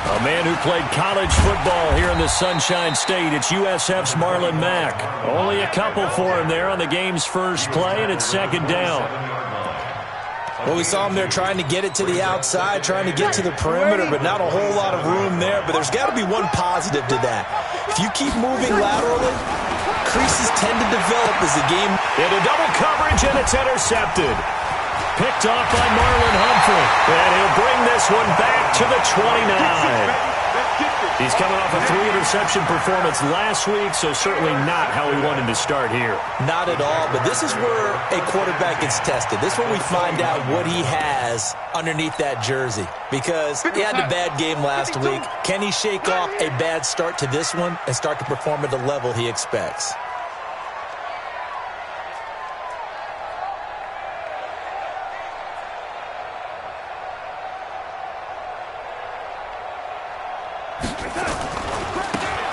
A man who played college football here in the Sunshine State. It's USF's Marlon Mack. Only a couple for him there on the game's first play, and it's second down. Well, we saw him there trying to get it to the outside, trying to get to the perimeter, but not a whole lot of room there. But there's got to be one positive to that. If you keep moving laterally, creases tend to develop as the game. Into double coverage, and it's intercepted. Picked off by Marlon Humphrey. And he'll bring this one back to the 29. He's coming off a 3-interception performance last week, so certainly not how he wanted to start here. Not at all, but this is where a quarterback gets tested. This is where we find out what he has underneath that jersey. Because he had a bad game last week. Can he shake off a bad start to this one and start to perform at the level he expects?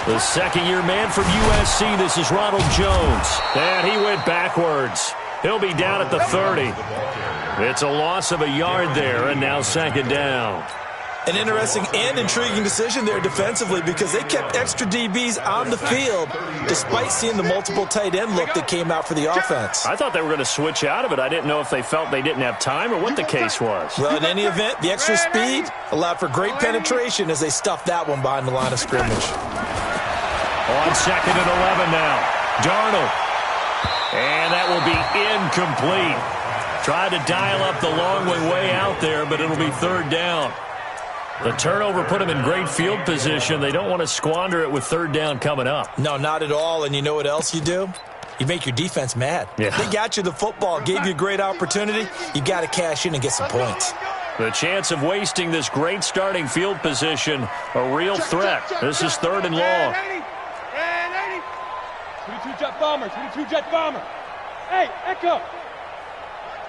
The second-year man from USC, this is Ronald Jones. And he went backwards. He'll be down at the 30. It's a loss of a yard there, and now second down. An interesting and intriguing decision there defensively because they kept extra DBs on the field despite seeing the multiple tight end look that came out for the offense. I thought they were going to switch out of it. I didn't know if they felt they didn't have time or what the case was. Well, in any event, the extra speed allowed for great penetration as they stuffed that one behind the line of scrimmage. On second and 11 now. Darnold. And that will be incomplete. Tried to dial up the long way out there, but it'll be third down. The turnover put them in great field position. They don't want to squander it with third down coming up. No, not at all. And you know what else you do? You make your defense mad. Yeah. They got you the football, gave you a great opportunity. You got to cash in and get some points. The chance of wasting this great starting field position, a real threat. This is third and long. 22 jet bomber, 22 jet bomber. Hey, Echo.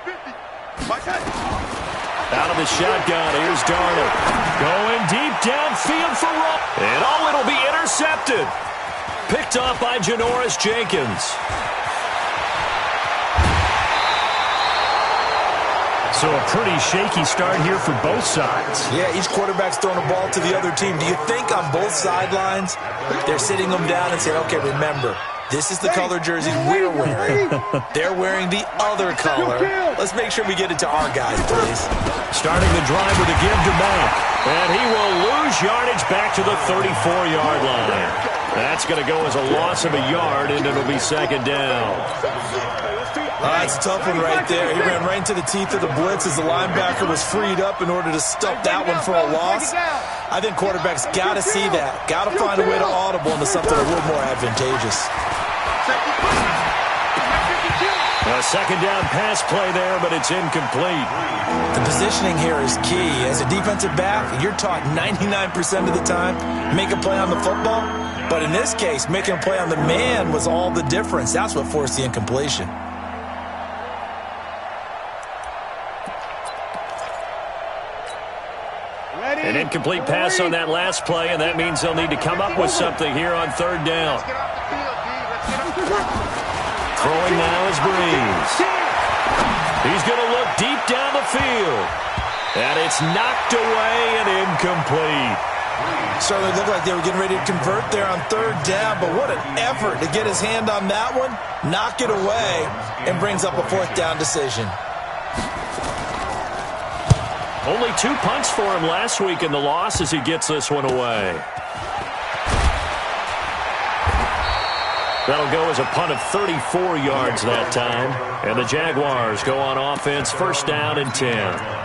50. Out of the shotgun, here's Darnold. Going deep downfield for Roll. And it'll be intercepted. Picked off by Janoris Jenkins. So a pretty shaky start here for both sides. Yeah, each quarterback's throwing a ball to the other team. Do you think on both sidelines they're sitting them down and saying, okay, remember, this is the color jersey we're wearing. They're wearing the other color. Let's make sure we get it to our guys, please. Starting the drive with a give to Mack. And he will lose yardage back to the 34-yard line. That's going to go as a loss of a yard, and it'll be second down. That's a tough one right there. He ran right into the teeth of the blitz as the linebacker was freed up in order to stuff that one for a loss. I think quarterbacks got to see that. Got to find a way to audible into something a little more advantageous. A second down pass play there, but it's incomplete. The positioning here is key. As a defensive back, you're taught 99% of the time, make a play on the football. But in this case, making a play on the man was all the difference. That's what forced the incompletion. An incomplete pass on that last play, and that means they'll need to come up with something here on third down. Throwing now is Breeze. He's going to look deep down the field. And it's knocked away and incomplete. Certainly looked like they were getting ready to convert there on third down, but what an effort to get his hand on that one, knock it away, and brings up a fourth down decision. Only 2 punts for him last week in the loss as he gets this one away. That'll go as a punt of 34 yards that time. And the Jaguars go on offense, first down and 10.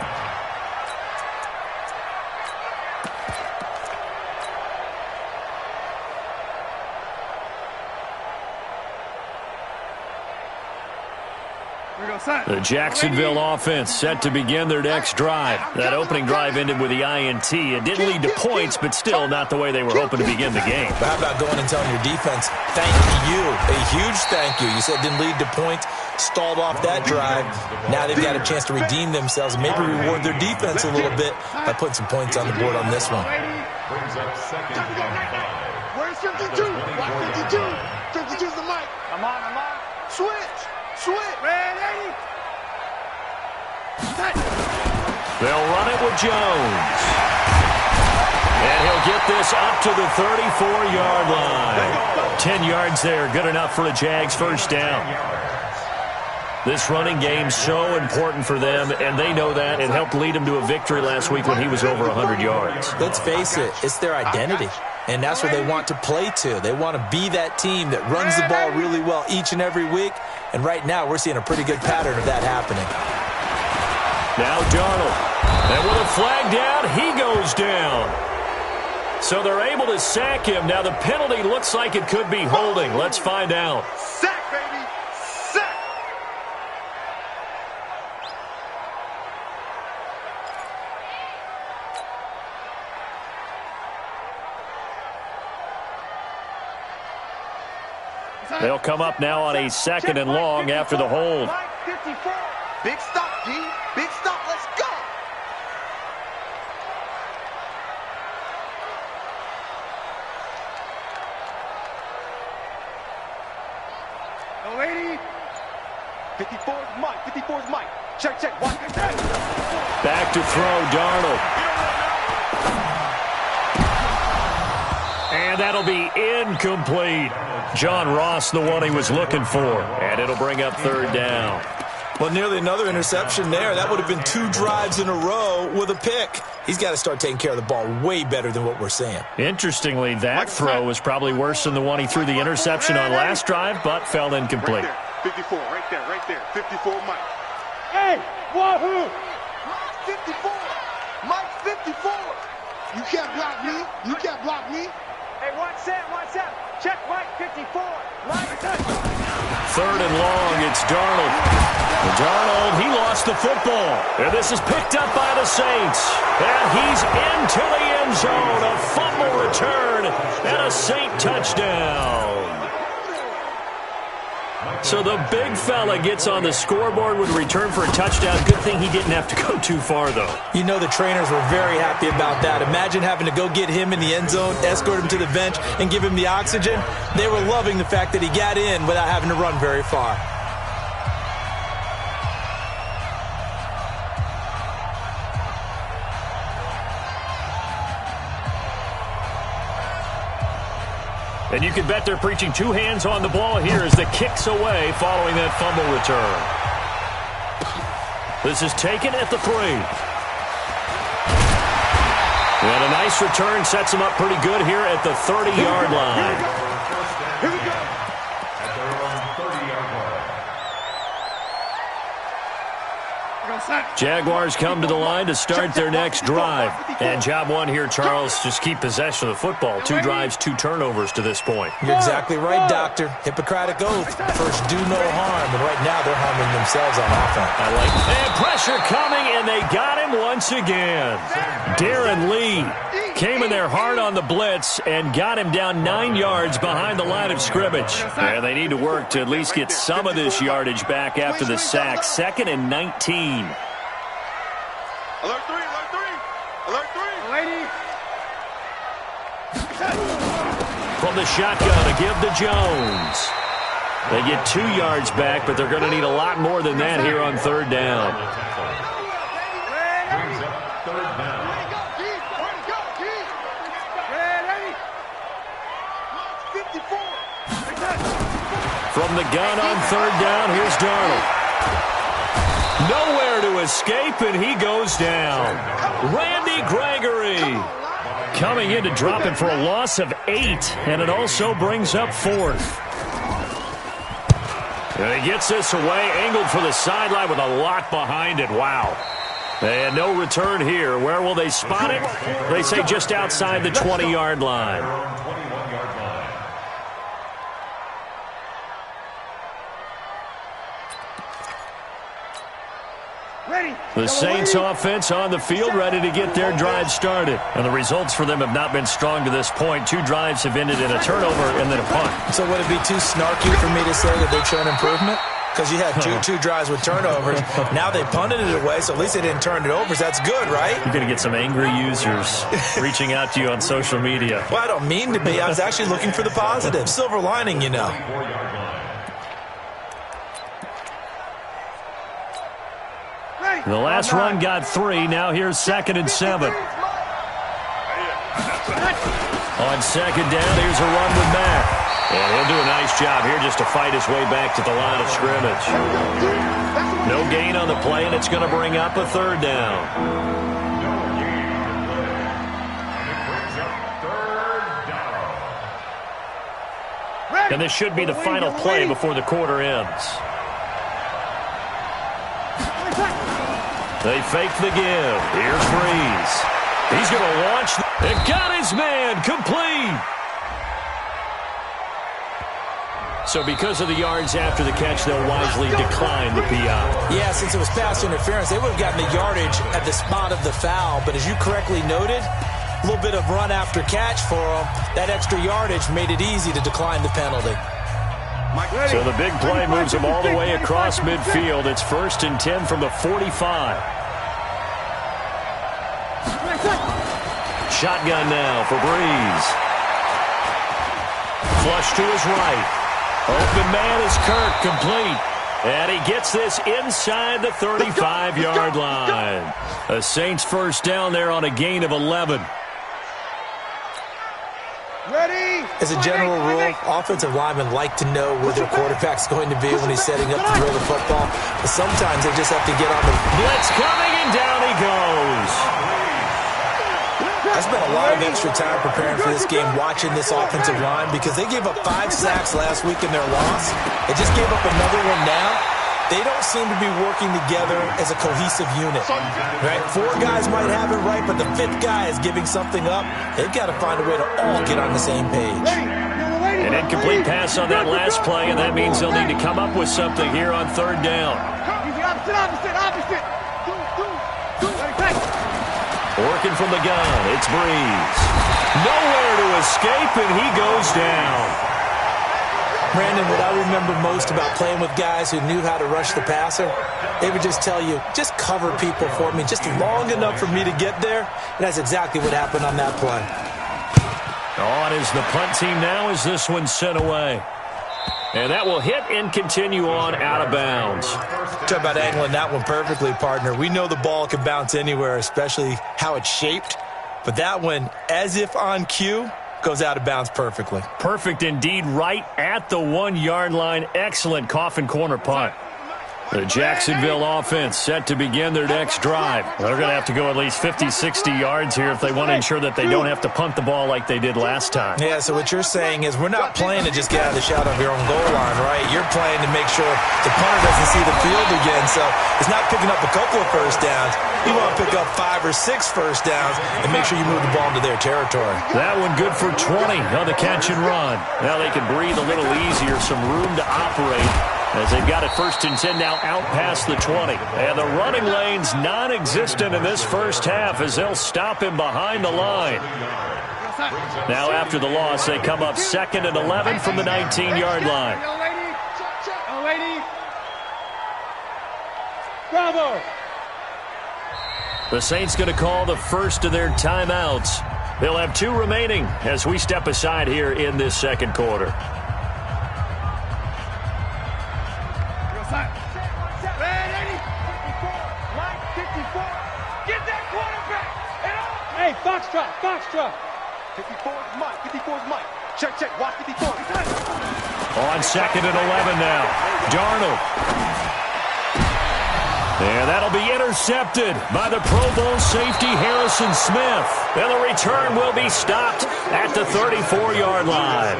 The Jacksonville offense set to begin their next drive. That opening drive ended with the INT. It didn't lead to points, but still not the way they were hoping to begin the game. But how about going and telling your defense, thank you, a huge thank you. You said it didn't lead to points, stalled off that drive. Now they've got a chance to redeem themselves, maybe reward their defense a little bit by putting some points on the board on this one. Where's 52? 52? 52's the mic. I'm on. Switch. Ready. They'll run it with Jones. And he'll get this up to the 34-yard line. 10 yards there, good enough for a Jags first down. This running game's so important for them, and they know that. It helped lead them to a victory last week when he was over 100 yards. Let's face it, it's their identity, and that's what they want to play to. They want to be that team that runs the ball really well each and every week, and right now we're seeing a pretty good pattern of that happening. Now Darnold, and with a flag down, he goes down. So they're able to sack him. Now the penalty looks like it could be holding. Let's find out. Sack, baby! Sack! They'll come up now on a 2nd and long after the hold. Big stop, D. Big stop. Let's go. No, 80. 54's Mike. 54's Mike. Check, check. One. Back to throw, Darnold. And that'll be incomplete. John Ross, the one he was looking for. And it'll bring up 3rd down. Well, nearly another interception there. That would have been 2 drives in a row with a pick. He's got to start taking care of the ball way better than what we're seeing. Interestingly, that throw was probably worse than the one he threw the interception on last drive, but fell incomplete. Right there. 54, right there. 54, Mike. Hey, wahoo! Mike 54. Mike 54. You can't block me. You can't block me. Hey, watch that. Check Mike 54. Mike. 3rd and long, it's Darnold. Darnold, he lost the football. And this is picked up by the Saints. And he's into the end zone. A fumble return and a Saint touchdown. So the big fella gets on the scoreboard with a return for a touchdown. Good thing he didn't have to go too far, though. You know the trainers were very happy about that. Imagine having to go get him in the end zone, escort him to the bench, and give him the oxygen. They were loving the fact that he got in without having to run very far. And you can bet they're preaching 2 hands on the ball here as the kick's away following that fumble return. This is taken at the 3. And a nice return sets them up pretty good here at the 30-yard line. Here we go. At their own 30-yard line. Jaguars come to the line to start their next drive. And job 1 here, Charles, just keep possession of the football. 2 drives, 2 turnovers to this point. You're exactly right, Doctor. Hippocratic oath. First, do no harm. And right now, they're harming themselves on offense. I like that. And pressure coming, and they got him once again. Darren Lee came in there hard on the blitz and got him down 9 yards behind the line of scrimmage. And they need to work to at least get some of this yardage back after the sack. 2nd and 19. Alert 3, alert 3. Alert 3. Lady. From the shotgun to give to Jones. They get 2 yards back, but they're going to need a lot more than that here on 3rd down. Brings up 3rd down. From the gun on 3rd down, here's Darnold. Nowhere to escape, and he goes down. Randy Gregory coming in to drop it for a loss of 8, and it also brings up 4th. And he gets this away, angled for the sideline with a lot behind it. Wow. And no return here. Where will they spot it? They say just outside the 20-yard line. 21-yard line. The Saints offense on the field, ready to get their drive started. And the results for them have not been strong to this point. 2 drives have ended in a turnover and then a punt. So would it be too snarky for me to say that they're showing improvement? Because you had two drives with turnovers. Now they punted it away, so at least they didn't turn it over. So that's good, right? You're going to get some angry users reaching out to you on social media. Well, I don't mean to be. I was actually looking for the positive. Silver lining, you know. 4-yard line. The last run got 3. Now here's 2nd and 7. On 2nd down, here's a run with Mack. And he'll do a nice job here just to fight his way back to the line of scrimmage. No gain on the play, and it's going to bring up a 3rd down. And this should be the final play before the quarter ends. They fake the give. Here's Breeze. He's going to launch. It got his man complete. So because of the yards after the catch, they'll wisely decline the PI. Yeah, since it was pass interference, they would have gotten the yardage at the spot of the foul. But as you correctly noted, a little bit of run after catch for them. That extra yardage made it easy to decline the penalty. So the big play moves them all the way across midfield. It's 1st and 10 from the 45. Shotgun now for Breeze. Flush to his right. Open man is Kirk, complete. And he gets this inside the 35-yard line. The Saints first down there on a gain of 11. Ready? As a general rule, offensive linemen like to know where their quarterback's going to be when he's setting up to throw the football. But sometimes they just have to get on the blitz coming, and down he goes. I spent a lot of extra time preparing for this game watching this offensive line because they gave up 5 sacks last week in their loss. They just gave up another one now. They don't seem to be working together as a cohesive unit. Right? 4 guys might have it right, but the 5th guy is giving something up. They've got to find a way to all get on the same page. An incomplete pass on that last play, and that means they'll need to come up with something here on 3rd down. Opposite. Working from the gun, it's Breeze. Nowhere to escape, and he goes down. Brandon, what I remember most about playing with guys who knew how to rush the passer, they would just tell you, just cover people for me, just long enough for me to get there. And that's exactly what happened on that play. On is the punt team now as this one's sent away. And that will hit and continue on out of bounds. Talk about angling that one perfectly, partner. We know the ball can bounce anywhere, especially how it's shaped. But that one, as if on cue, goes out of bounds perfectly. Perfect indeed, right at the 1-yard line. Excellent coffin corner punt. The Jacksonville offense set to begin their next drive. They're going to have to go at least 50, 60 yards here if they want to ensure that they don't have to punt the ball like they did last time. Yeah, so what you're saying is we're not playing to just get out of the shadow of your own goal line, right? You're playing to make sure the punter doesn't see the field again. So it's not picking up a couple of first downs. You want to pick up 5 or 6 first downs and make sure you move the ball into their territory. That one good for 20 on the catch and run. Now they can breathe a little easier, some room to operate as they've got it 1st and 10 now out past the 20. And the running lane's non-existent in this first half as they'll stop him behind the line. Now after the loss, they come up 2nd and 11 from the 19-yard line. Bravo! The Saints going to call the first of their timeouts. They'll have 2 remaining as we step aside here in this second quarter. Hey, Foxtrot. 54's Mike. 54's Mike. Check. Watch 54. On 2nd and 11 now. Darnold. And that'll be intercepted by the Pro Bowl safety Harrison Smith. And the return will be stopped at the 34-yard line.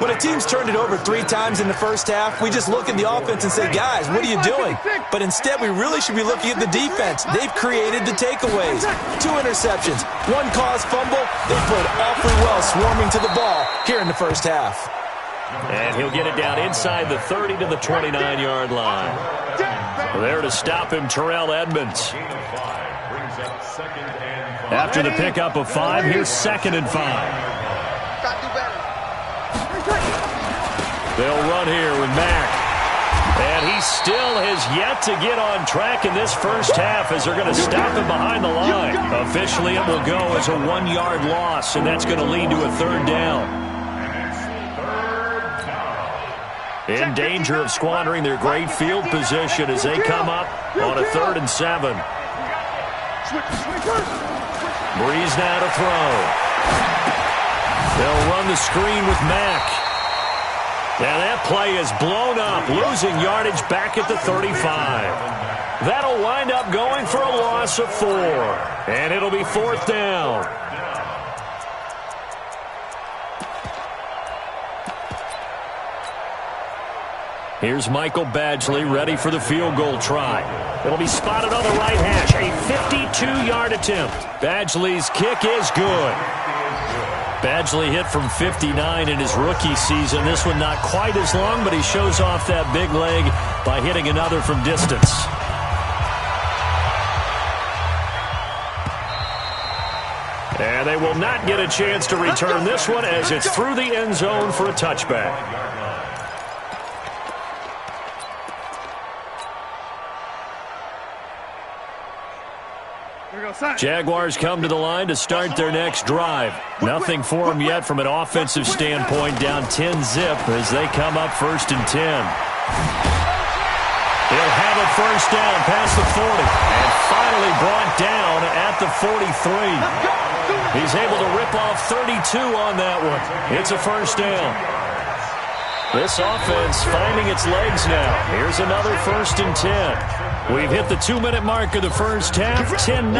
When a team's turned it over 3 times in the first half, we just look at the offense and say, guys, what are you doing? But instead, we really should be looking at the defense. They've created the takeaways. 2 interceptions, 1 caused fumble. They played awfully well swarming to the ball here in the first half. And he'll get it down inside the 30 to the 29-yard line. There to stop him, Terrell Edmonds. After the pickup of 5, here's 2nd and 5. They'll run here with Mack. And he still has yet to get on track in this first half as they're going to stop him behind the line. Officially, it will go as a 1-yard loss, and that's going to lead to a 3rd down. in danger of squandering their great field position as they come up on a 3rd and 7. Breeze now to throw. They'll run the screen with Mack. Now that play is blown up, losing yardage back at the 35. That'll wind up going for a loss of 4. And it'll be 4th down. Here's Michael Badgley ready for the field goal try. It'll be spotted on the right hash. A 52-yard attempt. Badgley's kick is good. Badgley hit from 59 in his rookie season. This one not quite as long, but he shows off that big leg by hitting another from distance. And they will not get a chance to return this one as it's through the end zone for a touchback. Jaguars come to the line to start their next drive. Nothing for them yet from an offensive standpoint, down 10-zip as they come up 1st and 10. He'll have a 1st down past the 40 and finally brought down at the 43. He's able to rip off 32 on that one. It's a 1st down. This offense finding its legs now. Here's another 1st and 10. We've hit the 2-minute mark of the first half. 10-0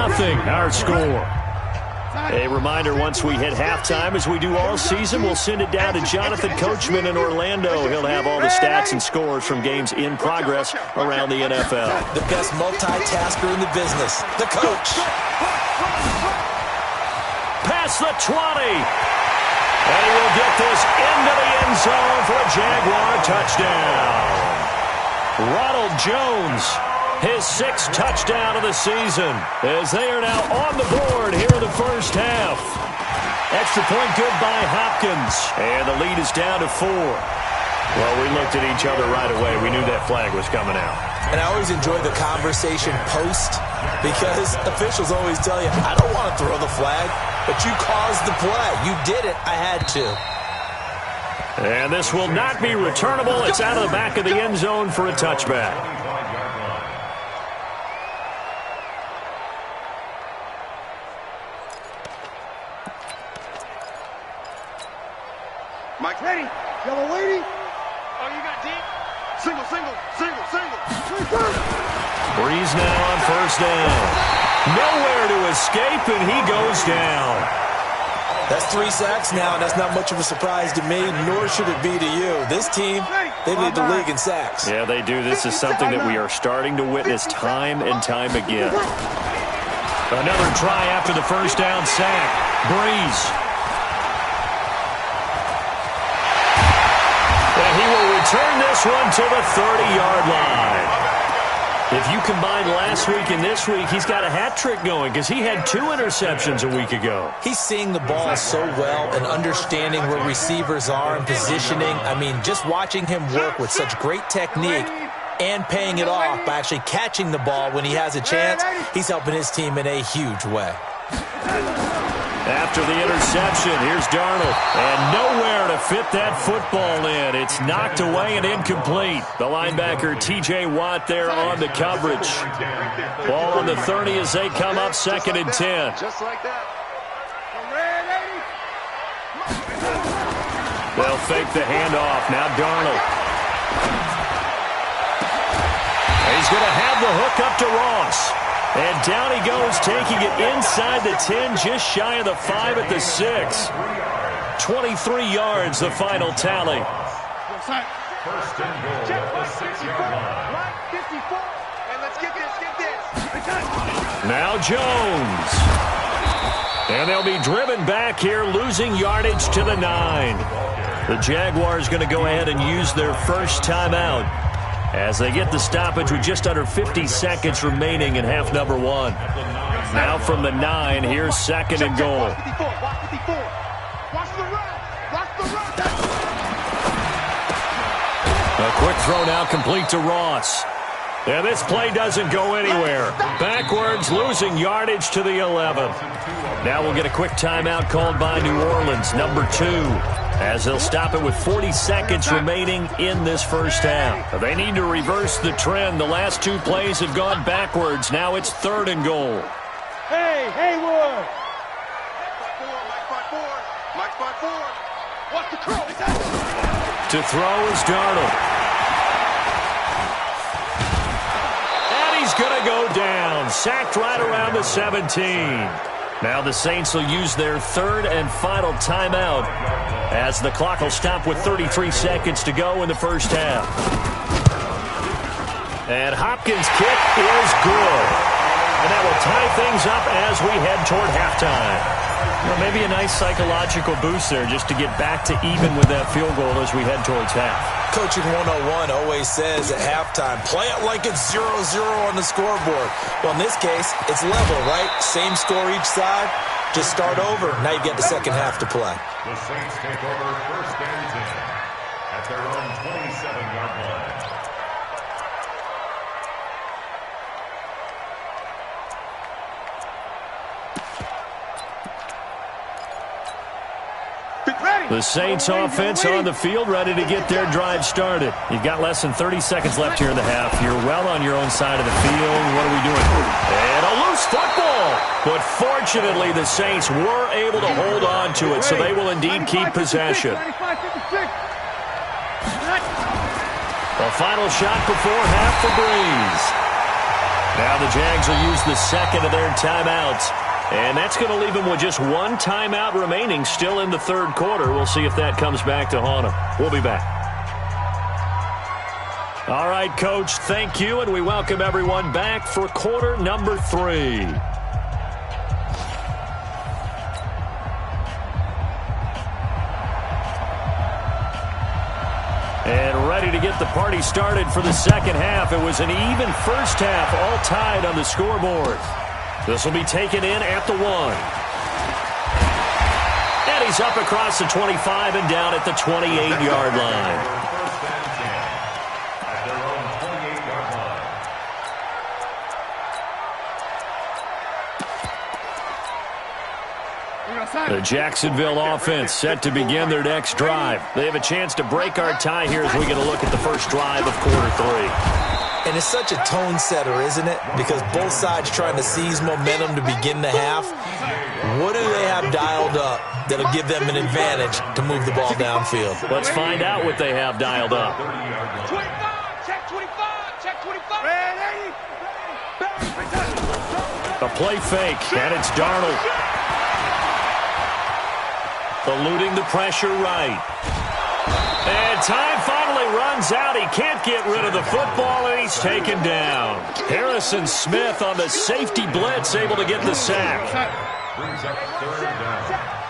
our score. A reminder, once we hit halftime, as we do all season, we'll send it down to Jonathan Coachman in Orlando. He'll have all the stats and scores from games in progress around the NFL. The best multitasker in the business, the coach. Past the 20. And he will get this into the end zone for a Jaguar touchdown. Ronald Jones, his 6th touchdown of the season, as they are now on the board here in the first half. Extra point good by Hopkins, and the lead is down to 4. Well, we looked at each other right away. We knew that flag was coming out. And I always enjoy the conversation post, because officials always tell you, I don't want to throw the flag, but you caused the play. You did it. I had to. And this will not be returnable. It's out of the back of the end zone for a touchback. Mike, ready. Yellow lady. Oh, you got deep. Single, single, single, single. Breeze now on 1st down. Nowhere to escape, and he goes down. That's 3 sacks now, and that's not much of a surprise to me, nor should it be to you. This team, they lead the league in sacks. Yeah, they do. This is something that we are starting to witness time and time again. Another try after the 1st down sack. Breeze. And he will return this one to the 30-yard line. If you combine last week and this week, he's got a hat trick going because he had 2 interceptions a week ago. He's seeing the ball so well and understanding where receivers are and positioning. I mean, just watching him work with such great technique and paying it off by actually catching the ball when he has a chance, he's helping his team in a huge way. After the interception, here's Darnold. And nowhere to fit that football in. It's knocked away and incomplete. The linebacker, T.J. Watt, there on the coverage. Ball on the 30 as they come up 2nd and 10. Just like that. They'll fake the handoff. Now Darnold. He's going to have the hook up to Ross. And down he goes, taking it inside the 10, just shy of the 5 at the 6. 23 yards, the final tally. First and goal. Check, 54, right, 54. And let's get this. Now Jones. And they'll be driven back here, losing yardage to the 9. The Jaguars going to go ahead and use their first timeout as they get the stoppage with just under 50 seconds remaining in half number 1. Now from the 9, here's 2nd and goal. A quick throw now complete to Ross. And this play doesn't go anywhere. Backwards, losing yardage to the 11. Now we'll get a quick timeout called by New Orleans, number 2. as they'll stop it with 40 seconds remaining in this first half. They need to reverse the trend. The last two plays have gone backwards. Now it's 3rd and goal. Hey, Haywood! Mike 5-4. Watch the curl. To throw is Darnold. And he's going to go down. Sacked right around the 17. Now the Saints will use their 3rd and final timeout as the clock will stop with 33 seconds to go in the first half. And Hopkins' kick is good. And that will tie things up as we head toward halftime. Well, maybe a nice psychological boost there just to get back to even with that field goal as we head towards half. Coaching 101 always says at halftime, play it like it's 0-0 on the scoreboard. Well, in this case, it's level, right? Same score each side. Just start over. Now you get the second half to play. The Saints take over 1st and 10 at their own 27-yard line. The Saints offense on the field, ready to get their drive started. You've got less than 30 seconds left here in the half. You're well on your own side of the field. What are we doing? And a loose football. But fortunately, the Saints were able to hold on to it, so they will indeed keep possession. The final shot before half for Breeze. Now the Jags will use the second of their timeouts. And that's going to leave them with just one timeout remaining still in the 3rd quarter. We'll see if that comes back to haunt them. We'll be back. All right, Coach, thank you, and we welcome everyone back for quarter number 3. And ready to get the party started for the second half. It was an even first half, all tied on the scoreboard. This will be taken in at the 1. And he's up across the 25 and down at the 28-yard line. 1st and 10 at their own 28-yard line. The Jacksonville offense set to begin their next drive. They have a chance to break our tie here as we get a look at the first drive of quarter 3. And it's such a tone setter, isn't it? Because both sides trying to seize momentum to begin the half. What do they have dialed up that'll give them an advantage to move the ball downfield? Let's find out what they have dialed up. 25, check 25, check 25. A play fake, and it's Darnold. Eluding the pressure right. And time finally runs out. He can't get rid of the football, and he's taken down. Harrison Smith on the safety blitz, able to get the sack. Brings up 3rd down.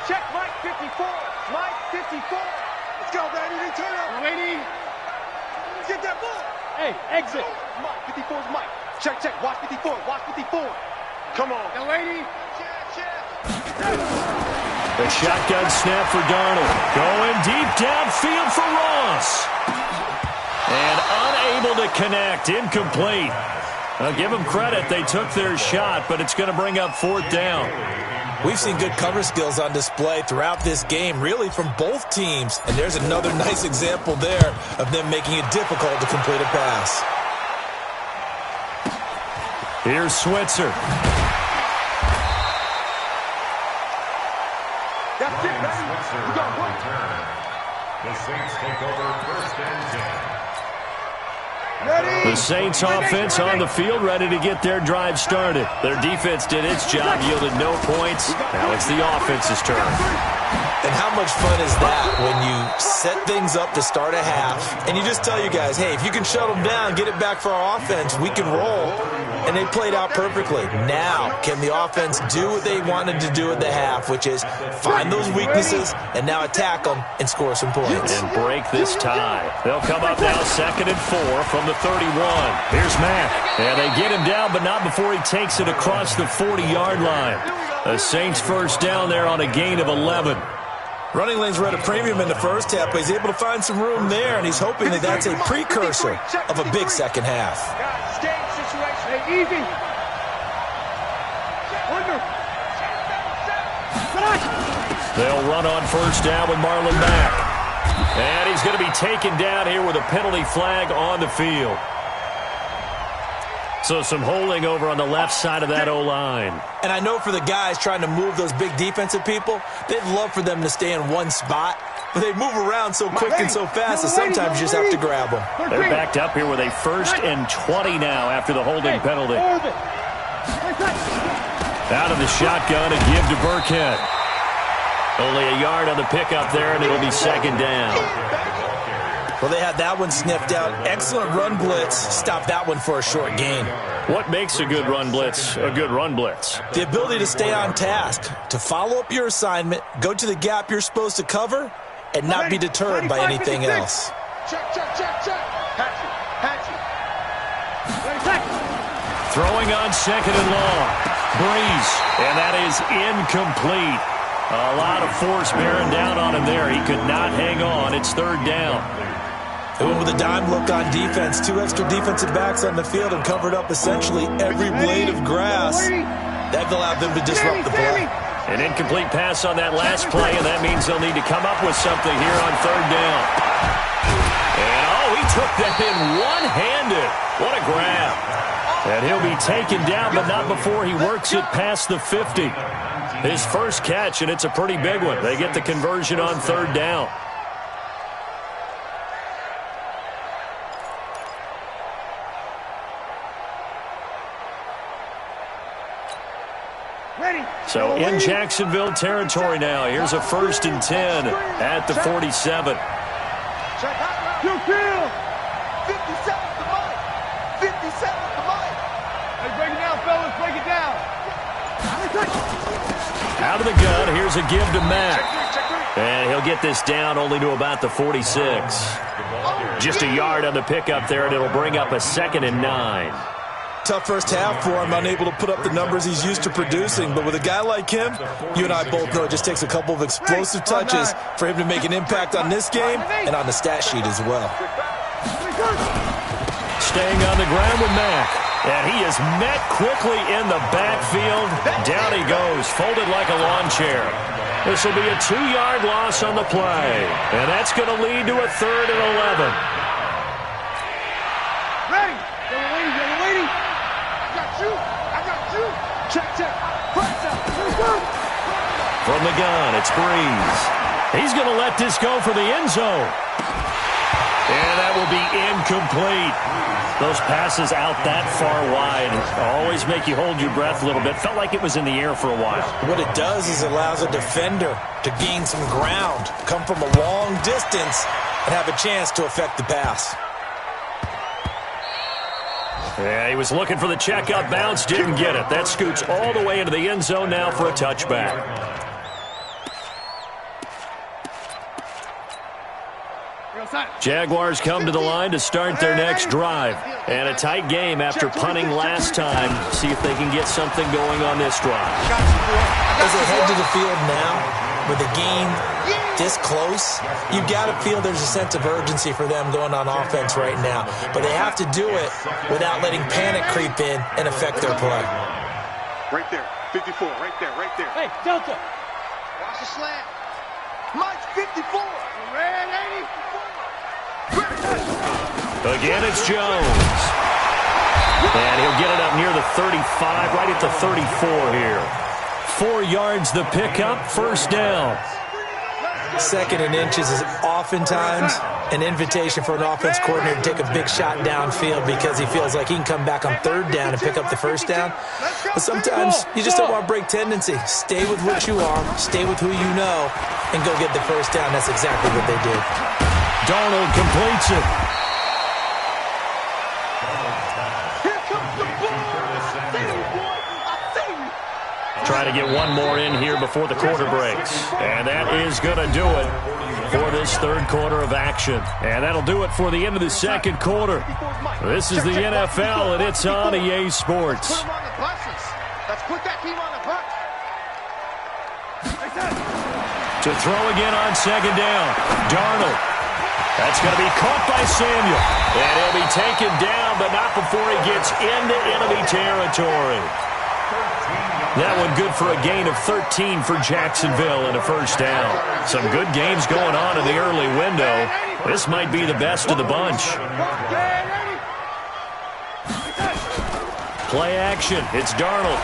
Check Mike 54. Mike 54. Let's go, baby. Turn up. Lady. Get that ball. Hey, exit. Mike 54 is Mike. Check. Watch 54. Watch 54. Come on. Now, lady. The shotgun snap for Darnold. Going deep downfield for Ross. And unable to connect. Incomplete. I'll give them credit. They took their shot, but it's going to bring up 4th down. We've seen good cover skills on display throughout this game, really from both teams. And there's another nice example there of them making it difficult to complete a pass. Here's Switzer. That's it, baby. We got one. The Saints take over 1st and 10. The Saints offense on the field, ready to get their drive started. Their defense did its job, yielded no points. Now it's the offense's turn. And how much fun is that when you set things up to start a half and you just tell you guys, hey, if you can shut them down, get it back for our offense, we can roll. And they played out perfectly. Now, can the offense do what they wanted to do at the half, which is find those weaknesses and now attack them and score some points? And break this tie. They'll come up now 2nd and 4 from the 31. Here's Matt. And they get him down, but not before he takes it across the 40-yard line. The Saints first down there on a gain of 11. Running lanes were at a premium in the first half, but he's able to find some room there, and he's hoping that that's a precursor of a big second half. Game situation. Hey, easy. Under. They'll run on first down with Marlon Mack. And he's going to be taken down here with a penalty flag on the field. So some holding over on the left side of that O-line. And I know for the guys trying to move those big defensive people, they'd love for them to stay in one spot. But they move around so quick and so fast that sometimes you just have to grab them. They're backed up here with a 1st and 20 now after the holding penalty. Out of the shotgun, a give to Burkhead. Only a yard on the pickup there, and it'll be 2nd down. Well, they had that one sniffed out. Excellent run blitz. Stop that one for a short gain. What makes a good run blitz a good run blitz? The ability to stay on task, to follow up your assignment, go to the gap you're supposed to cover, and not be deterred by anything else. Check. Patch it. Throwing on 2nd and long. Breeze, and that is incomplete. A lot of force bearing down on him there. He could not hang on. It's 3rd down. They went with a dime look on defense. 2 extra defensive backs on the field and covered up essentially every blade of grass. That allowed them to disrupt the play. An incomplete pass on that last play, and that means they'll need to come up with something here on 3rd down. And, he took that in one-handed. What a grab. And he'll be taken down, but not before he works it past the 50. His first catch, and it's a pretty big one. They get the conversion on 3rd down. So in Jacksonville territory now. Here's a 1st and 10 at the 47. Check out. 57 to Mike. 57 to Mike. Hey, break it down, fellas. Break it down. Out of the gun, here's a give to Mack. And he'll get this down only to about the 46. Just a yard on the pickup there, and it'll bring up a 2nd and 9. Tough first half for him, unable to put up the numbers he's used to producing. But with a guy like him, you and I both know it just takes a couple of explosive touches for him to make an impact on this game and on the stat sheet as well. Staying on the ground with Mack. And he is met quickly in the backfield. Down he goes, folded like a lawn chair. This will be a 2-yard loss on the play. And that's going to lead to a 3rd and 11. Ready. You're waiting. I got you. Check. Press out. From the gun, it's Breeze. He's going to let this go for the end zone. And that will be incomplete. Those passes out that far wide always make you hold your breath a little bit. Felt like it was in the air for a while. What it does is it allows a defender to gain some ground, come from a long distance, and have a chance to affect the pass. Yeah, he was looking for the check-up bounce, didn't get it. That scoots all the way into the end zone now for a touchback. Jaguars come to the line to start their next drive. And a tight game after punting last time. See if they can get something going on this drive. As they head to the field now, with the game this close, you've got to feel there's a sense of urgency for them going on offense right now. But they have to do it without letting panic creep in and affect their play. Right there. 54. Right there. Hey, Delta. Watch the slant. Mike's 54. Red 80. Again, it's Jones. And he'll get it up near the 35, right at the 34 here. 4 yards the pickup, 1st down. 2nd and inches is oftentimes an invitation for an offense coordinator to take a big shot downfield because he feels like he can come back on 3rd down and pick up the 1st down. But sometimes you just don't want to break tendency. Stay with what you are, stay with who you know, and go get the 1st down. That's exactly what they did. Darnold completes it. Try to get one more in here before the quarter breaks. And that is going to do it for this 3rd quarter of action. And that'll do it for the end of the 2nd quarter. This is the NFL, and it's on EA Sports. Let's put that team on the bus. To throw again on 2nd down. Darnold. That's going to be caught by Samuel. And he'll be taken down, but not before he gets into enemy territory. 13 yards. That one good for a gain of 13 for Jacksonville and a first down. Some good games going on in the early window. This might be the best of the bunch. Play action. It's Darnold.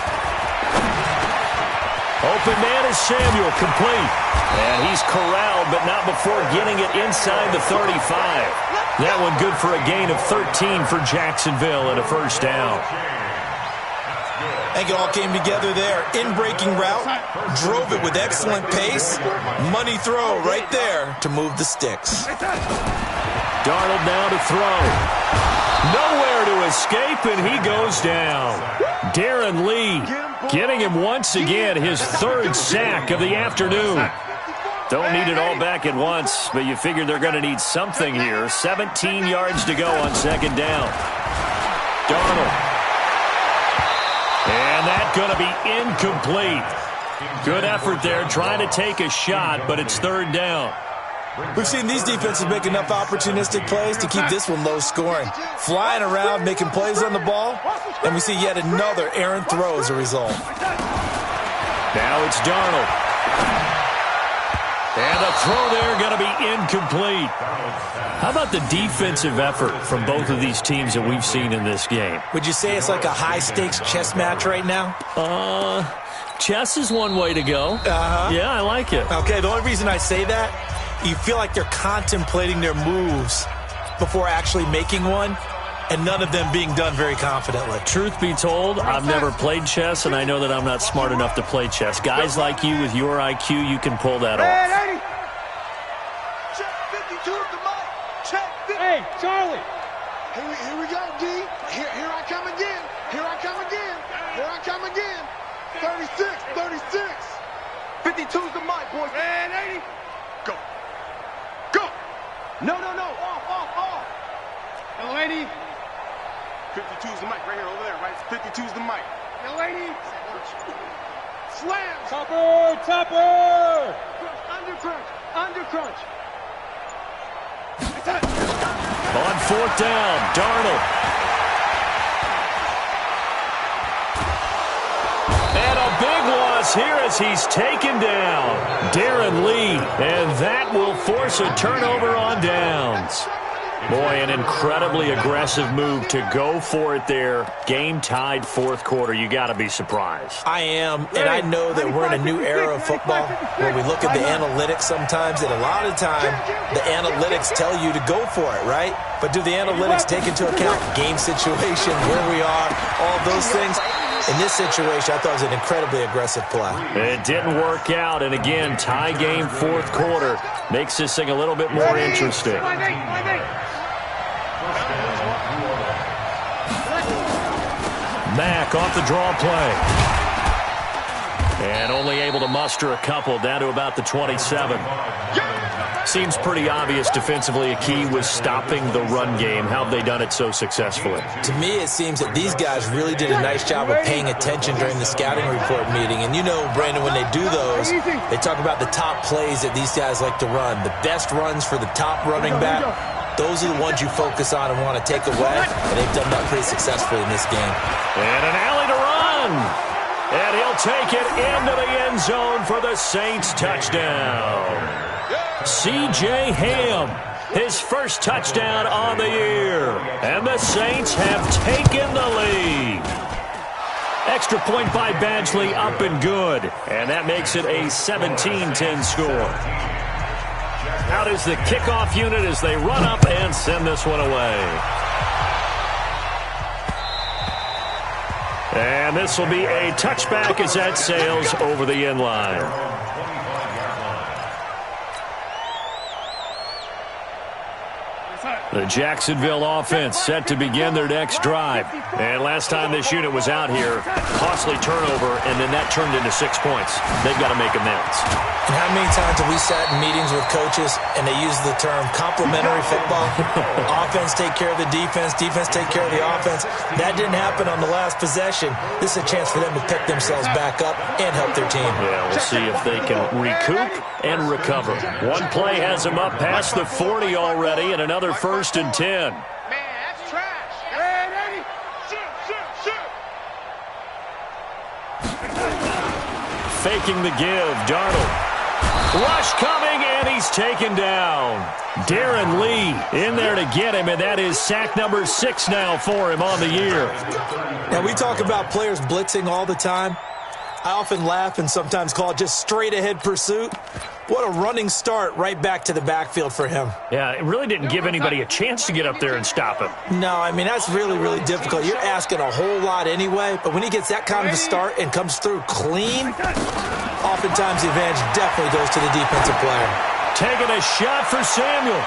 Open man is Samuel, complete. And he's corralled, but not before getting it inside the 35. That one good for a gain of 13 for Jacksonville and a first down. I think it all came together there. In-breaking route, drove it with excellent pace. Money throw right there to move the sticks. Darnold now to throw. Nowhere to escape, and he goes down. Darren Lee getting him once again, his third sack of the afternoon. Don't need it all back at once, but you figure they're going to need something here. 17 yards to go on second down. Darnold. And that's going to be incomplete. Good effort there, trying to take a shot, but it's third down. We've seen these defenses make enough opportunistic plays to keep this one low scoring. Flying around, making plays on the ball, and we see yet another errant throw as a result. Now it's Darnold. And the throw there going to be incomplete. How about the defensive effort from both of these teams that we've seen in this game? Would you say it's like a high-stakes chess match right now? Chess is one way to go. Yeah, I like it. Okay, the only reason I say that, you feel like they're contemplating their moves before actually making one, and none of them being done very confidently. Truth be told, I've never played chess, and I know that I'm not smart enough to play chess. Guys like you with your IQ, you can pull that off. Hey, Charlie. Here we go, D. Here I come again. Here I come again. Here I come again. 36, 36. 52's the mic, boys. Man, 80. Go. Go. No. Off. Young lady. 52's the mic right here, over there, right? 52's the mic. Young lady. Slam. Topper. Under crunch. On fourth down, Darnold. And a big loss here as he's taken down. Darren Lee, and that will force a turnover on downs. Boy, an incredibly aggressive move to go for it there. Game tied fourth quarter. You got to be surprised. I am, and I know that we're in a new era of football where we look at the analytics sometimes, and a lot of time the analytics tell you to go for it, right? But do the analytics take into account game situation, where we are, all those things? In this situation, I thought it was an incredibly aggressive play. It didn't work out, and again, tie game fourth quarter makes this thing a little bit more interesting. Mack off the draw play. And only able to muster a couple down to about the 27. Seems pretty obvious defensively a key was stopping the run game. How have they done it so successfully? To me, it seems that these guys really did a nice job of paying attention during the scouting report meeting. And you know, Brandon, when they do those, they talk about the top plays that these guys like to run. The best runs for the top running back. Those are the ones you focus on and want to take away, and they've done that pretty successfully in this game. And an alley to run. And he'll take it into the end zone for the Saints touchdown. C.J. Ham, his first touchdown on the year. And the Saints have taken the lead. Extra point by Badgley, up and good. And that makes it a 17-10 score. Out is the kickoff unit as they run up and send this one away. And this will be a touchback as that sails over the end line. The Jacksonville offense set to begin their next drive. And last time this unit was out here, costly turnover, and then that turned into 6 points. They've got to make amends. And how many times have we sat in meetings with coaches and they use the term complementary football? Offense take care of the defense, defense take care of the offense. That didn't happen on the last possession. This is a chance for them to pick themselves back up and help their team. Yeah, we'll see if they can recoup and recover. One play has them up past the 40 already, and another 1st and 10. Man, that's trash. Man, 80. Shoot. faking the give. Darnold. Rush coming, and he's taken down. Darren Lee in there to get him, and that is sack number 6 now for him on the year. Now, we talk about players blitzing all the time. I often laugh and sometimes call it just straight-ahead pursuit. What a running start right back to the backfield for him. Yeah, it really didn't give anybody a chance to get up there and stop him. No, I mean, that's really, really difficult. You're asking a whole lot anyway, but when he gets that kind of a start and comes through clean, oftentimes the advantage definitely goes to the defensive player. Taking a shot for Samuel.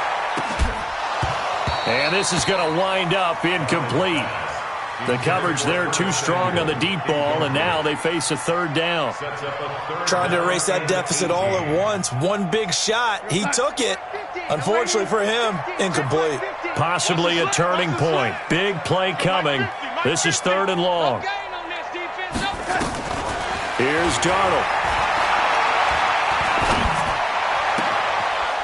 And this is going to wind up incomplete. The coverage there too strong on the deep ball, and now they face a third down. Trying to erase that deficit all at once. One big shot. He took it. Unfortunately for him, incomplete. Possibly a turning point. Big play coming. This is 3rd and long. Here's Darnold.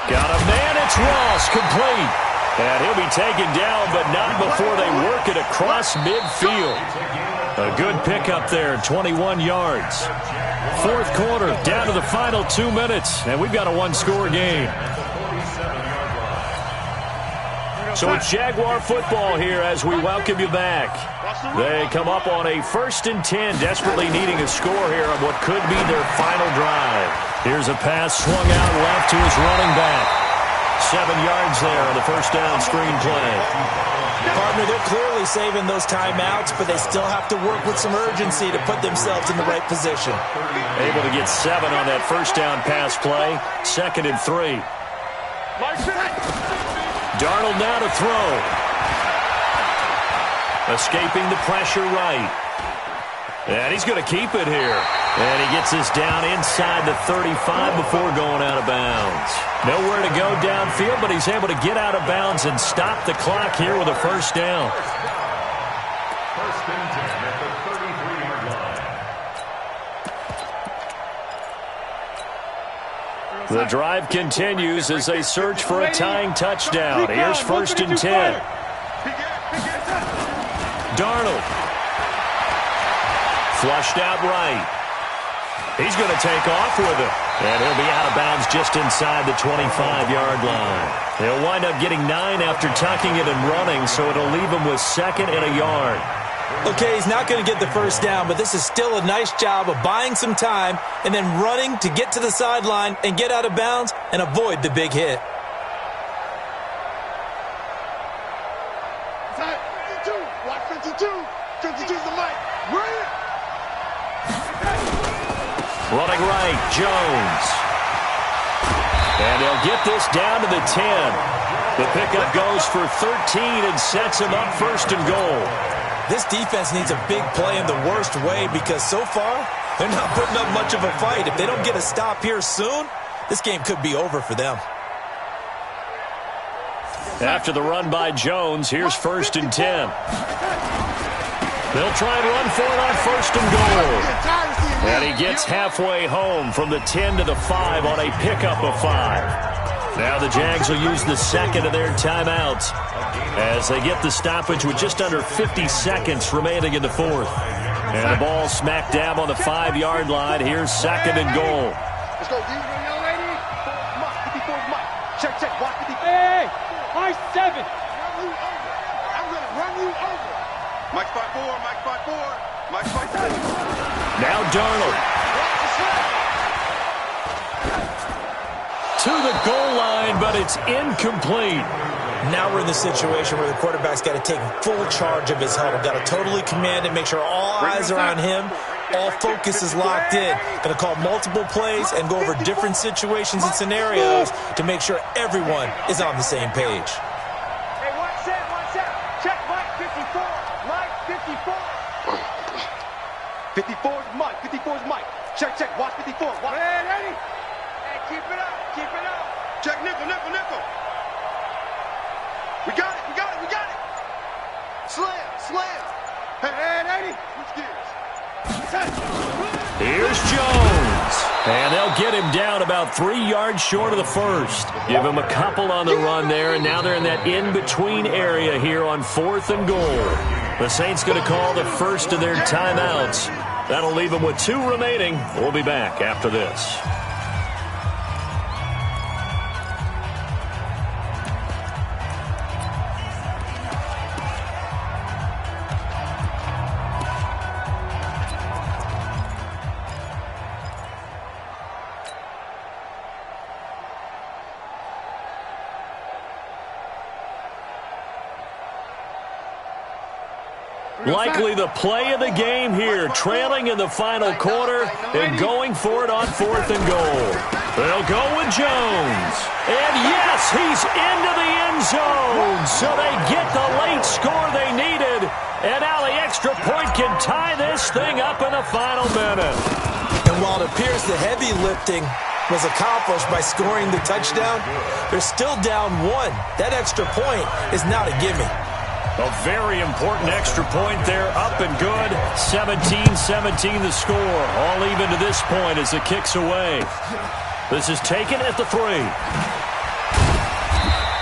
Got a man. It's Ross, complete. And he'll be taken down, but not before they work it across midfield. A good pickup there, 21 yards. 4th quarter, down to the final 2 minutes, and we've got a 1-score game. So it's Jaguar football here as we welcome you back. They come up on a 1st and 10, desperately needing a score here on what could be their final drive. Here's a pass swung out left to his running back. 7 yards there on the first down screen play. Partner, they're clearly saving those timeouts, but they still have to work with some urgency to put themselves in the right position. Able to get 7 on that first down pass play. 2nd and 3. Darnold now to throw. Escaping the pressure right. And he's going to keep it here. And he gets this down inside the 35 before going out of bounds. Nowhere to go downfield, but he's able to get out of bounds and stop the clock here with a first down. 1st and 10 at the 33-yard line. The drive continues as they search for a tying touchdown. Here's 1st and 10. Darnold. Flushed out right. He's going to take off with it. And he'll be out of bounds just inside the 25-yard line. He'll wind up getting 9 after tucking it and running, so it'll leave him with 2nd and a yard. Okay, he's not going to get the first down, but this is still a nice job of buying some time and then running to get to the sideline and get out of bounds and avoid the big hit. Watch 52. 52's the mic. We're in. Running right, Jones. And they'll get this down to the 10. The pickup goes for 13 and sets him up 1st and goal. This defense needs a big play in the worst way because so far, they're not putting up much of a fight. If they don't get a stop here soon, this game could be over for them. After the run by Jones, here's 1st and 10. They'll try and run for it on 1st and goal. And he gets halfway home from the 10 to the 5 on a pickup of 5. Now the Jags will use the 2nd of their timeouts as they get the stoppage with just under 50 seconds remaining in the 4th. And the ball smack dab on the 5-yard line. Here's 2nd and goal. Let's go, D. Young lady. 54's Mike. Check. Watch 54. Hey, my 7. I'm going to run you over. Mike's 5-4. Mike's 5-4. Mike's 5-4. Now Darnold. To the goal line, but it's incomplete. Now we're in the situation where the quarterback's got to take full charge of his huddle. Got to totally command it, make sure all eyes are on him. All focus is locked in. Going to call multiple plays and go over different situations and scenarios to make sure everyone is on the same page. Hey, one set. Check Mike 54. Mike 54. 54's Mike. 54's Mike. Check. Watch 54. Watch. Hey, ready? Hey, keep it up. Check nickel. We got it. Slam. Hey, ready? Switch gears. Here's Jones. And they'll get him down about 3 yards short of the 1st. Give him a couple on the run there, and now they're in that in-between area here on 4th and goal. The Saints going to call the 1st of their timeouts That'll leave them with 2 remaining. We'll be back after this. Likely the play of the game here, trailing in the final quarter and going for it on 4th and goal. They'll go with Jones. And yes, he's into the end zone. So they get the late score they needed. And now the extra point can tie this thing up in the final minute. And while it appears the heavy lifting was accomplished by scoring the touchdown, they're still down 1. That extra point is not a gimme. A very important extra point there, up and good. 17-17 the score. All even to this point as the kick's away. This is taken at the 3.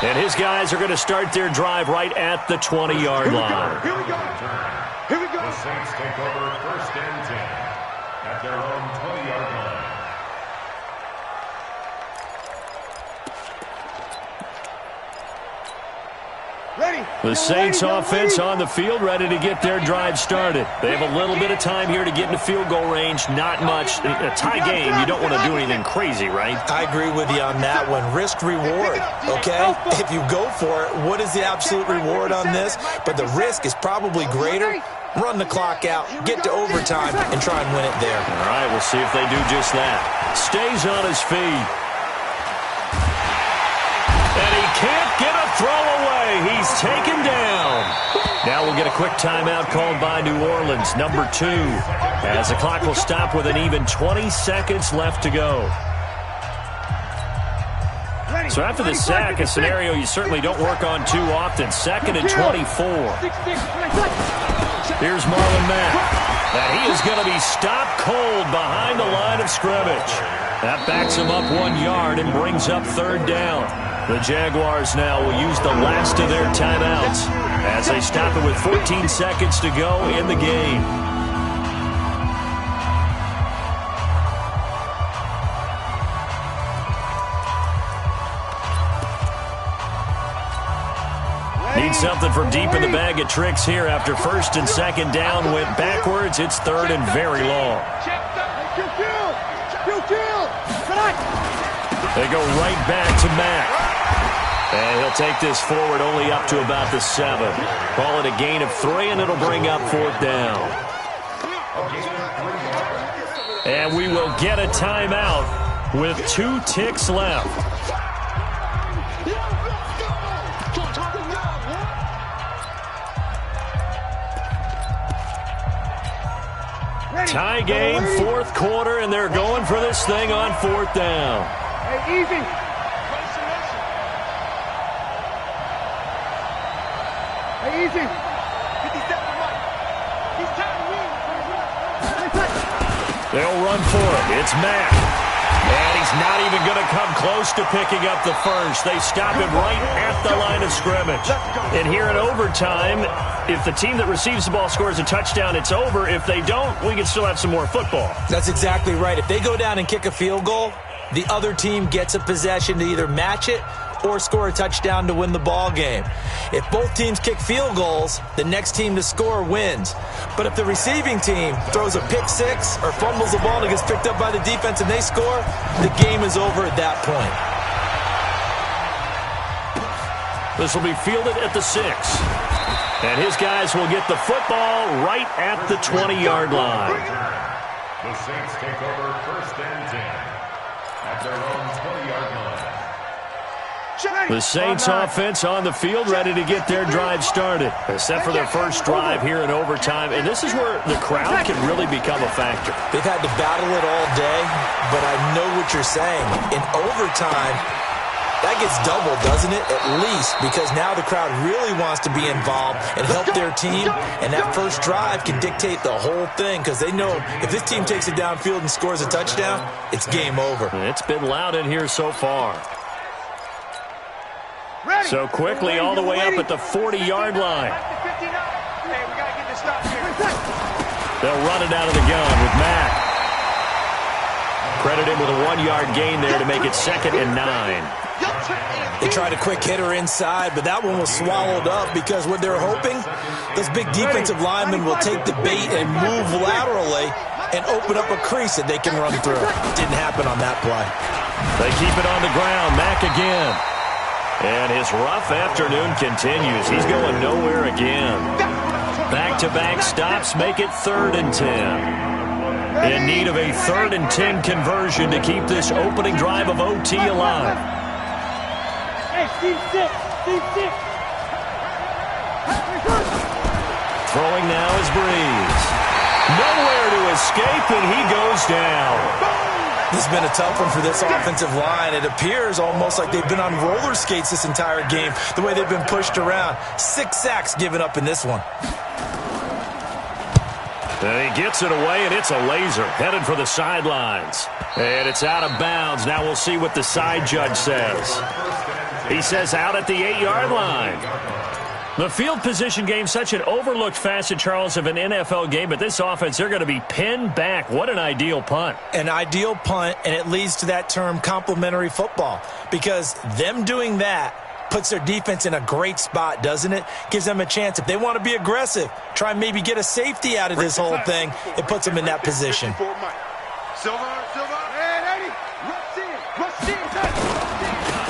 And his guys are going to start their drive right at the 20-yard line. Here we go. Here we go. The Saints take over 1st and 10 at their own 20-yard line. The Saints offense on the field, ready to get their drive started. They have a little bit of time here to get into field goal range. Not much. A tie game, you don't want to do anything crazy, right? I agree with you on that one. Risk reward, okay? If you go for it, what is the absolute reward on this? But the risk is probably greater. Run the clock out, get to overtime, and try and win it there. All right, we'll see if they do just that. Stays on his feet. And he can't get a throw away. He's taken down. Now we'll get a quick timeout called by New Orleans, number 2, as the clock will stop with an even 20 seconds left to go. So after the sack, a scenario you certainly don't work on too often. 2nd and 24. Here's Marlon Mack. And he is going to be stopped cold behind the line of scrimmage. That backs him up 1 yard and brings up 3rd down. The Jaguars now will use the last of their timeouts as they stop it with 14 seconds to go in the game. Need something from deep in the bag of tricks here after 1st and 2nd down went backwards. It's 3rd and very long. They go right back to Mack. And he'll take this forward only up to about the 7. Call it a gain of 3, and it'll bring up 4th down. And we will get a timeout with 2 ticks left. Tie game, 4th quarter, and they're going for this thing on 4th down. Hey, easy. Hey, easy. 57 right. He's tired of They'll run for it. It's Mack. And he's not even going to come close to picking up the first. They stop him right at the line of scrimmage. And here in overtime, if the team that receives the ball scores a touchdown, it's over. If they don't, we can still have some more football. That's exactly right. If they go down and kick a field goal, the other team gets a possession to either match it or score a touchdown to win the ball game. If both teams kick field goals, the next team to score wins. But if the receiving team throws a pick six or fumbles the ball and gets picked up by the defense and they score, the game is over at that point. This will be fielded at the 6. And his guys will get the football right at the 20-yard line. The Saints take over 1st and 10 at their own 20-yard line. The Saints offense on the field, ready to get their drive started. Set for their first drive here in overtime. And this is where the crowd can really become a factor. They've had to battle it all day, but I know what you're saying. In overtime, that gets doubled, doesn't it? At least, because now the crowd really wants to be involved and help their team, and that first drive can dictate the whole thing because they know if this team takes it downfield and scores a touchdown, it's game over. It's been loud in here so far. So quickly all the way up at the 40-yard line. They'll run it out of the gun with Mack. Credit him with a 1-yard gain there to make it 2nd and 9. They tried a quick hitter inside, but that one was swallowed up because what they're hoping, those big defensive linemen will take the bait and move laterally and open up a crease that they can run through. Didn't happen on that play. They keep it on the ground. Mack again. And his rough afternoon continues. He's going nowhere again. Back-to-back stops make it 3rd and 10. In need of a 3rd and 10 conversion to keep this opening drive of OT alive. Hey, Steve 6. Steve 6. Throwing now is Breeze. Nowhere to escape, and he goes down. This has been a tough one for this offensive line. It appears almost like they've been on roller skates this entire game, the way they've been pushed around. 6 sacks given up in this one. And he gets it away, and it's a laser headed for the sidelines. And it's out of bounds. Now we'll see what the side judge says. He says out at the 8-yard line. The field position game, such an overlooked facet, Charles, of an NFL game, but this offense, they're going to be pinned back. What an ideal punt. An ideal punt, and it leads to that term complementary football, because them doing that puts their defense in a great spot, doesn't it? Gives them a chance. If they want to be aggressive, try and maybe get a safety out of this whole thing, it puts them in that position.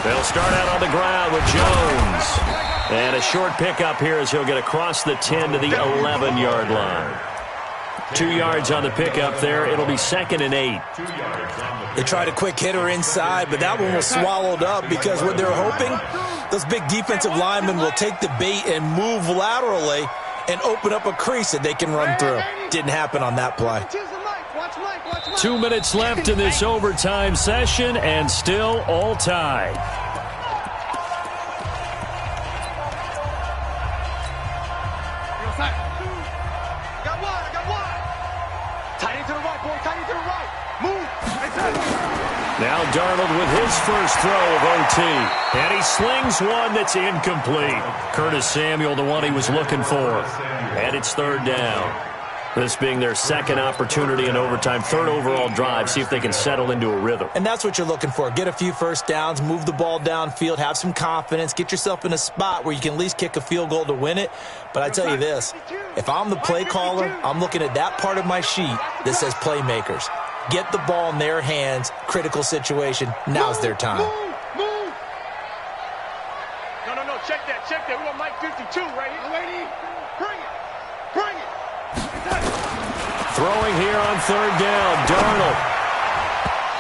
They'll start out on the ground with Jones. And a short pickup here as he'll get across the 10 to the 11-yard line. 2 yards on the pickup there. It'll be 2nd and 8. They tried a quick hitter inside, but that one was swallowed up because what they're hoping, those big defensive linemen will take the bait and move laterally and open up a crease that they can run through. Didn't happen on that play. 2 minutes left in this overtime session, and still all tied. Now Darnold with his first throw of OT. And he slings one that's incomplete. Curtis Samuel, the one he was looking for. And it's 3rd down. This being their 2nd opportunity in overtime, 3rd overall drive, see if they can settle into a rhythm. And that's what you're looking for. Get a few first downs, move the ball downfield, have some confidence, get yourself in a spot where you can at least kick a field goal to win it. But I tell you this, if I'm the play caller, I'm looking at that part of my sheet that says playmakers. Get the ball in their hands, critical situation, now's their time. Move. No, check that. We want Mike 52 right here. Lady, bring it. Throwing here on 3rd down, Darnold.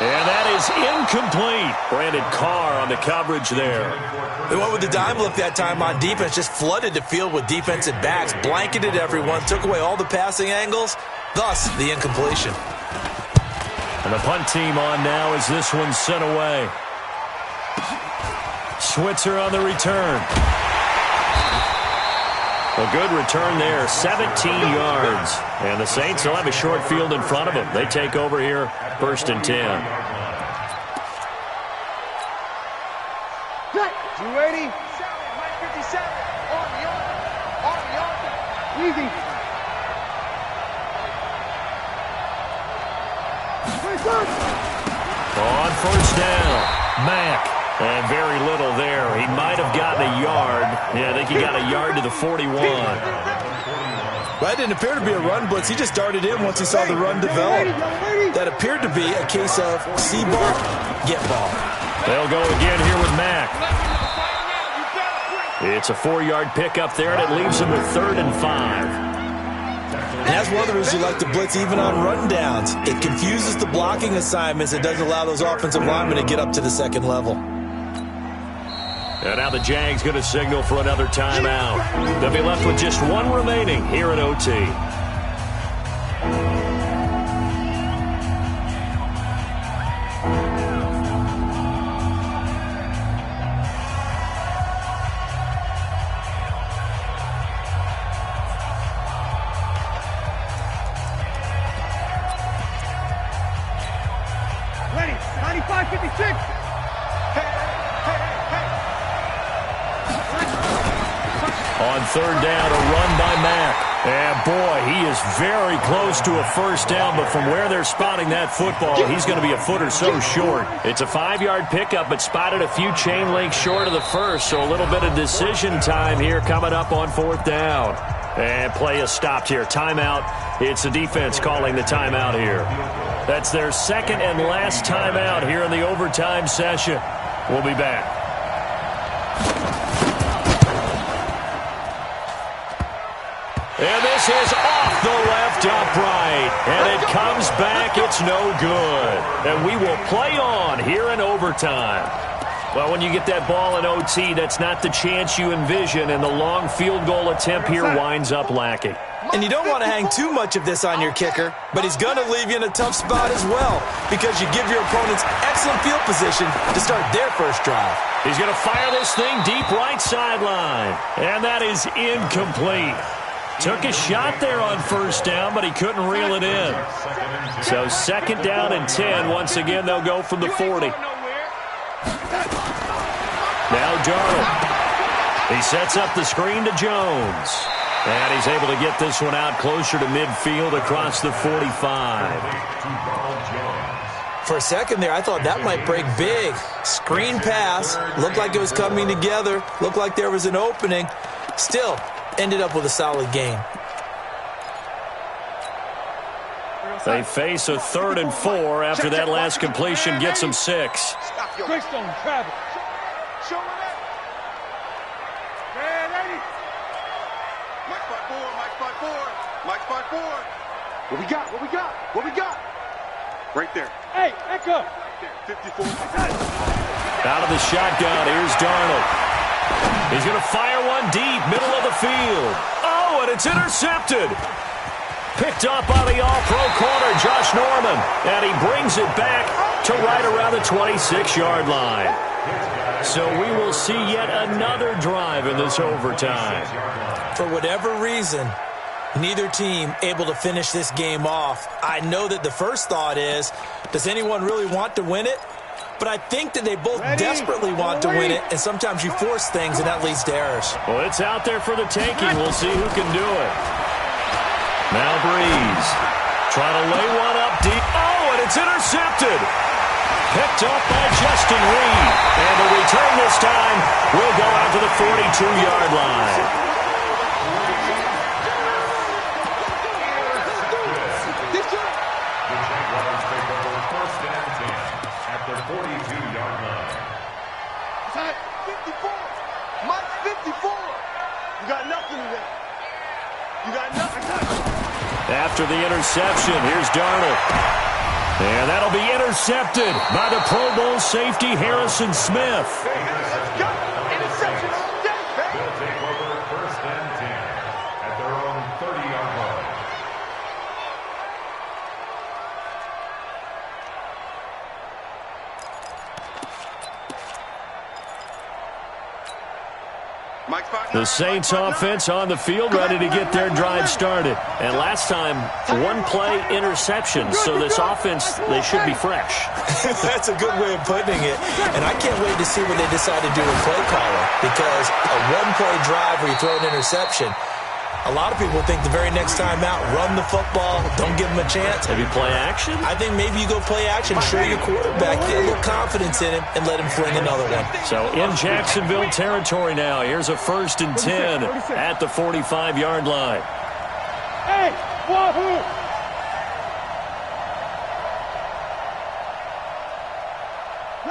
And that is incomplete. Brandon Carr on the coverage there. They went with the dime look that time on defense, just flooded the field with defensive backs, blanketed everyone, took away all the passing angles, thus the incompletion. And the punt team on now as this one's sent away. Switzer on the return. A good return there, 17 yards. And the Saints will have a short field in front of them. They take over here, 1st and 10. 280. 57. Easy. On 1st down, Mack. And very little there. He might have gotten a yard. Yeah, I think he got a yard to the 41. Well, that didn't appear to be a run blitz. He just darted in once he saw the run develop. That appeared to be a case of see ball, get ball. They'll go again here with Mack. It's a 4-yard pickup there, and it leaves him with 3rd and 5. And that's one of the reasons you like to blitz even on rundowns. It confuses the blocking assignments. It doesn't allow those offensive linemen to get up to the 2nd level. And now the Jags going to signal for another timeout. They'll be left with just 1 remaining here at OT. Ready. 95-56. On 3rd down, a run by Mack. And boy, he is very close to a first down, but from where they're spotting that football, he's going to be a foot or so short. It's a 5-yard pickup, but spotted a few chain links short of the first, so a little bit of decision time here coming up on 4th down. And play is stopped here. Timeout. It's the defense calling the timeout here. That's their second and last timeout here in the overtime session. We'll be back. And this is off the left upright. And it comes back. It's no good. And we will play on here in overtime. Well, when you get that ball in OT, that's not the chance you envision, and the long field goal attempt here winds up lacking. And you don't want to hang too much of this on your kicker, but he's going to leave you in a tough spot as well because you give your opponents excellent field position to start their first drive. He's going to fire this thing deep right sideline, and that is incomplete. Took a shot there on first down, but he couldn't reel it in. So 2nd down and 10. Once again, they'll go from the 40. Now Darnold. He sets up the screen to Jones. And he's able to get this one out closer to midfield across the 45. For a second there, I thought that might break big. Screen pass. Looked like it was coming together. Looked like there was an opening. Still, ended up with a solid game. They face a 3rd and 4 after that last completion gets them 6. Greystone, Travis. Show him that. Man, 80. Mike spot 4, Mike spot 4. Mike spot 4. What we got? What we got? What we got? Right there. Hey, Echo. Right there. 54. Out of the shotgun, here's Darnold. He's going to fire one deep, middle of the field. Oh, and it's intercepted. Picked up by the all-pro corner, Josh Norman. And he brings it back to right around the 26-yard line. So we will see yet another drive in this overtime. For whatever reason, neither team able to finish this game off. I know that the first thought is, does anyone really want to win it? But I think that they both desperately want to win it, and sometimes you force things, and that leads to errors. Well, it's out there for the taking. We'll see who can do it. Now Breeze. Trying to lay one up deep. Oh, and it's intercepted. Picked up by Justin Reed. And the return this time will go out to the 42-yard line. After the interception, here's Darnold. And that'll be intercepted by the Pro Bowl safety Harrison Smith. Interception all day, baby. They'll take over 1st and 10 at their own 30-yard line. The Saints offense on the field ready to get their drive started. And last time, one play interception. So this offense, they should be fresh. That's a good way of putting it. And I can't wait to see what they decide to do with play caller. Because a one-play drive where you throw an interception, a lot of people think the very next time out, run the football, don't give them a chance. Maybe play action? I think maybe you go play action, show your quarterback, get a little confidence in him, and let him fling another one. So in Jacksonville territory now, here's a 1st and 10 at the 45-yard line. Hey, wahoo!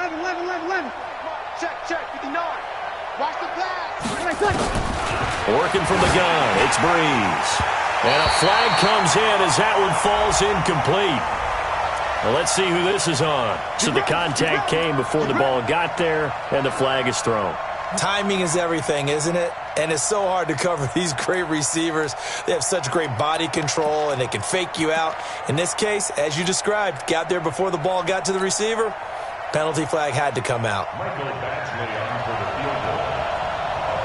Eleven. Check, 59. Watch the pass. Working from the gun, it's Breeze. And a flag comes in as that one falls incomplete. Well, let's see who this is on. So the contact came before the ball got there, and the flag is thrown. Timing is everything, isn't it? And it's so hard to cover these great receivers. They have such great body control, and they can fake you out. In this case, as you described, got there before the ball got to the receiver. Penalty flag had to come out. Michael Badgley on for the field goal.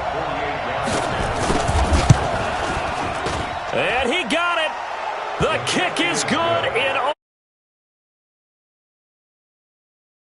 A 48-yard. And he got it. The